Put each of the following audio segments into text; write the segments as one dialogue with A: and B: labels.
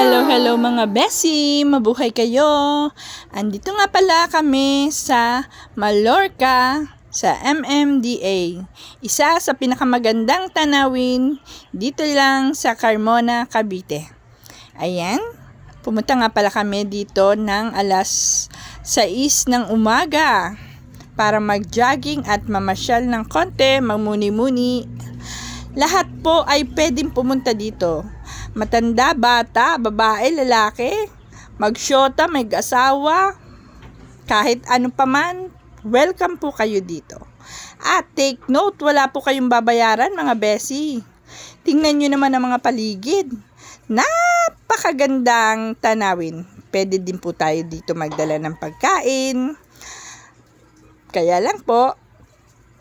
A: Hello mga Besi! Mabuhay kayo! Andito nga pala kami sa Mallorca, sa MMDA. Isa sa pinakamagandang tanawin dito lang sa Carmona, Cavite. Ayan, pumunta nga pala kami dito ng alas 6 ng umaga para mag-jogging at mamasyal ng konti, magmuni-muni. Lahat po ay pwedeng pumunta dito. Matanda, bata, babae, lalaki, magsyota, may asawa, kahit ano pa man, welcome po kayo dito. At take note, wala po kayong babayaran mga besi. Tingnan nyo naman ang mga paligid. Napakagandang tanawin. Pwede din po tayo dito magdala ng pagkain. Kaya lang po,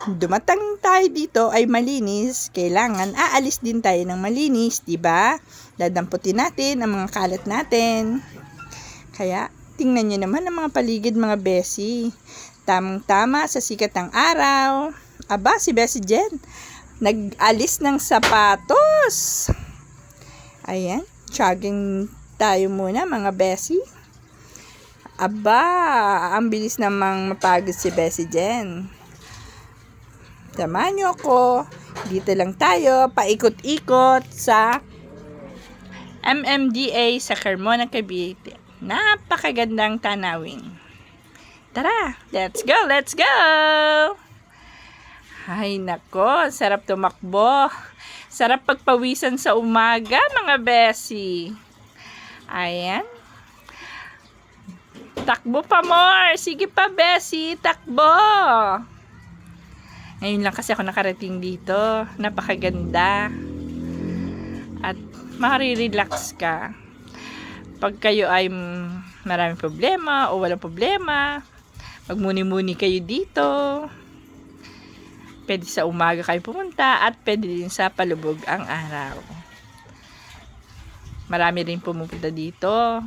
A: dumatang tayo dito ay malinis, kailangan aalis din tayo ng malinis, diba? Dadamputin natin ang mga kalat natin. Kaya, tingnan nyo naman ang mga paligid mga besi. Tamang-tama sa sikat ng araw. Aba, si Besi Jen, nag-alis ng sapatos. Ayan, jogging tayo muna mga besi. Aba, ang bilis namang mapagod si Besi Jen. Samahan nyo ako. Dito lang tayo, paikot-ikot sa MMDA sa Carmona, Cavite. Napakagandang tanawin. Tara, let's go, let's go! Ay nako, sarap tumakbo. Sarap pagpawisan sa umaga, mga besi. Ayan. Takbo pa more. Sige pa, besi, takbo. Ngayon lang kasi ako nakarating dito. Napakaganda. At makare-relax ka. Pag kayo ay maraming problema o walang problema, magmuni-muni kayo dito. Pwede sa umaga kayo pumunta at pwede din sa palubog ang araw. Marami rin pumupunta dito.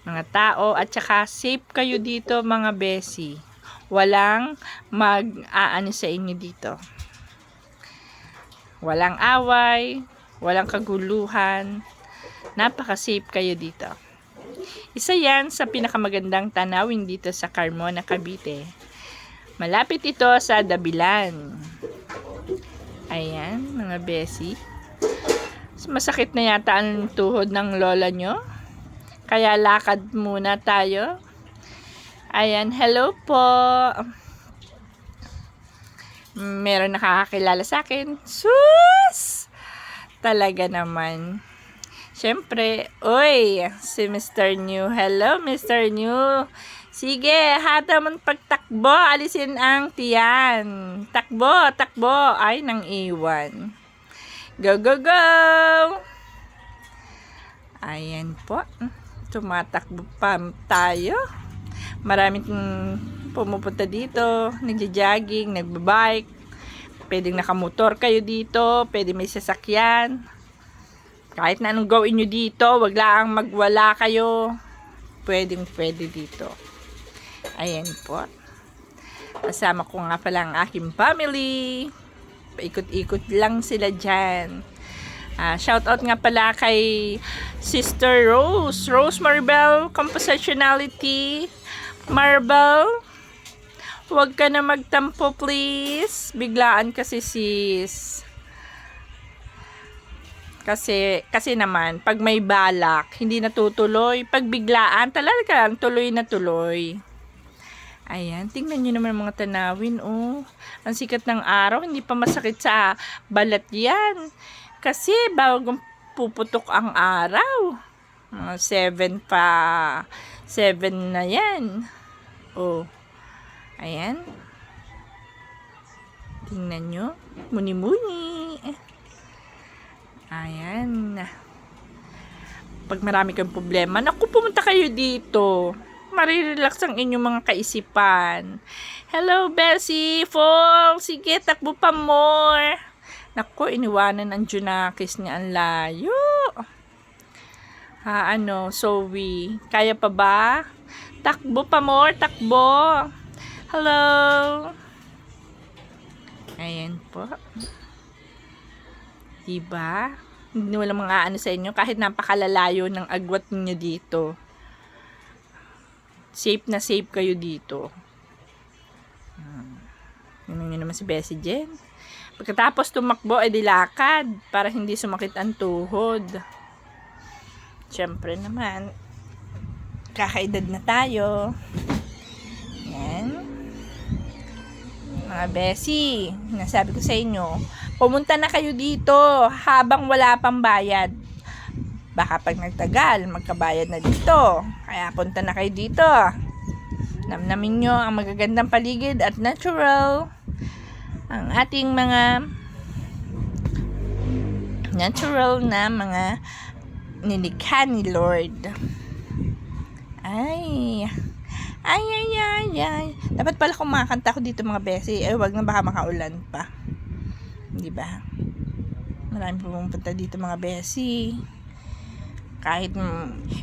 A: Mga tao at saka safe kayo dito mga besi. Walang mag-aano sa inyo dito. Walang away, walang kaguluhan. Napaka-safe kayo dito. Isa yan sa pinakamagandang tanawin dito sa Carmona, Cavite. Malapit ito sa Dabilan. Ayan, mga besi. Masakit na yata ang tuhod ng lola nyo. Kaya lakad muna tayo. Ayan, hello po. Meron nakakakilala sa akin. Sus! Talaga naman. Siyempre, uy, si Mr. New. Hello, Mr. New. Sige, hata mong pagtakbo, alisin ang tiyan. Takbo, takbo. Ay, nang iwan. Go, go, go! Ayan po. Tumatakbo pa tayo. Maraming pumupunta dito, nagja-jogging, nagbabike. Pwedeng nakamotor kayo dito, pwede may sasakyan. Kahit na anong gawin nyo dito, wag lang magwala kayo. Pwedeng pwede dito. Ayan po. Kasama ko nga pala ang aking family. Paikot-ikot lang sila dyan. Shoutout nga pala kay Sister Rose. Rose Maribel Compositionality. Maribel, huwag ka na magtampo please. Biglaan kasi sis. Kasi naman, pag may balak, hindi natutuloy. Pag biglaan, talaga tuloy na tuloy. Ayan, tingnan nyo naman mga tanawin, oh. Ang sikat ng araw, hindi pa masakit sa balat yan. Kasi bagong puputok ang araw. 7 pa. 7 na yan. Oh. Ayan. Tingnan nyo. Muni-muni. Ayan. Pag marami kang problema, naku, pumunta kayo dito. Marirelax ang inyong mga kaisipan. Hello, Bessie. Fall. Sige, takbo pa more. Naku, iniwanan ang Junakis niya. Ang layo. Zoe. Kaya pa ba? Takbo pa more, takbo. Hello. Ayan po. Diba? Hindi walang mga ano sa inyo. Kahit napakalalayo ng agwat niyo dito. Safe na safe kayo dito. Yun naman si Bessie Jen. Pagkatapos tumakbo, dilakad para hindi sumakit ang tuhod. Siyempre naman, kakaedad na tayo. Yan. Mga Bessie, nasabi ko sa inyo, pumunta na kayo dito habang wala pang bayad. Baka pag nagtagal, magkabayad na dito. Kaya punta na kayo dito. Namnamin nyo ang magagandang paligid at natural. Ang ating mga natural na mga nilikha ni Lord. Ay. Dapat pala kumakanta ko dito mga Bessie. Wag na baka makaulan pa. Di ba? Maraming pumunta dito mga Bessie. Kahit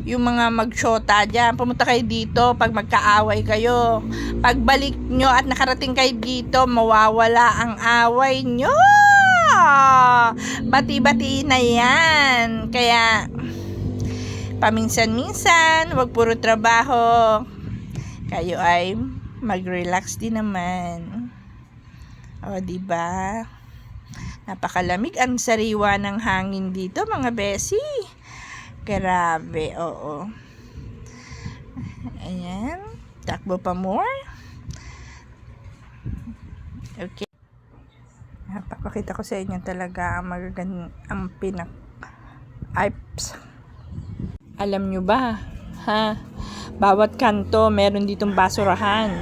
A: yung mga magsyota dyan, pumunta kayo dito pag magkaaway kayo. Pagbalik nyo at nakarating kayo dito, mawawala ang away nyo. Bati-bati na yan. Kaya, paminsan-minsan, wag puro trabaho. Kayo ay mag-relax din naman. O, diba? Napakalamig ang sariwa ng hangin dito, mga Bessie. Grabe, oo. Ayan. Takbo pa more. Okay. Napakita ko sa inyo talaga ang ang Alps. Alam nyo ba? Ha? Bawat kanto, meron ditong basurahan.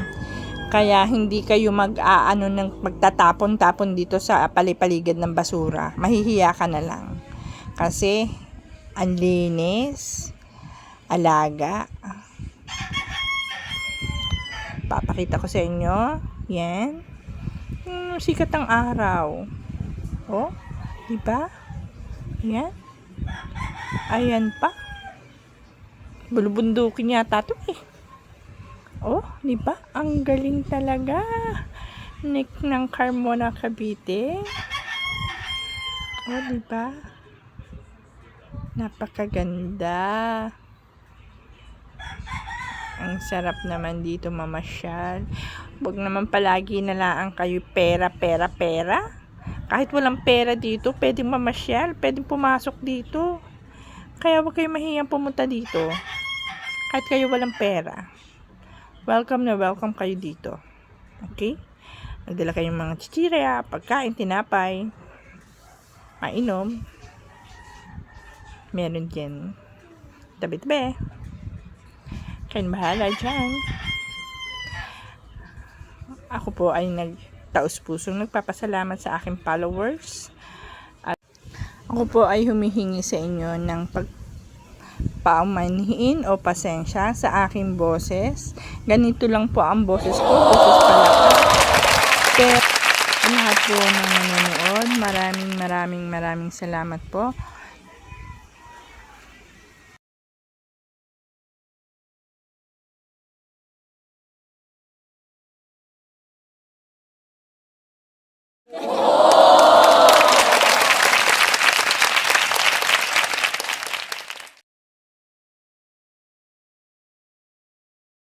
A: Kaya hindi kayo magtatapon-tapon dito sa palipaligid ng basura. Mahihiya ka na lang. Kasi ang linis, alaga. Papakita ko sa inyo. Yan. Sikat ang araw. Oh, diba? Yan. Ayan pa. Bulubundukin yata ito eh. Oh, diba? Ang galing talaga. Nick ng Carmona, Cavite. Oh, diba? Napakaganda. Ang sarap naman dito mamasyal. Huwag naman palagi na lang kayo pera. Kahit walang pera dito, pwedeng mamasyal, pwedeng pumasok dito. Kaya huwag kayo mahiyang pumunta dito. Kahit kayo walang pera. Welcome na welcome kayo dito. Okay? Nagdala kayong mga chichirya, pagkain, tinapay, mainom. Meron dyan. Tabi-tabi. Kayo bahala dyan. Ako po ay nagtaus-pusong nagpapasalamat sa aking followers. At ako po ay humihingi sa inyo ng pagpaumanhin o pasensya sa aking boses. Ganito lang po ang boses ko. Boses pala ko. Pero lahat po ng nanonood, maraming salamat po.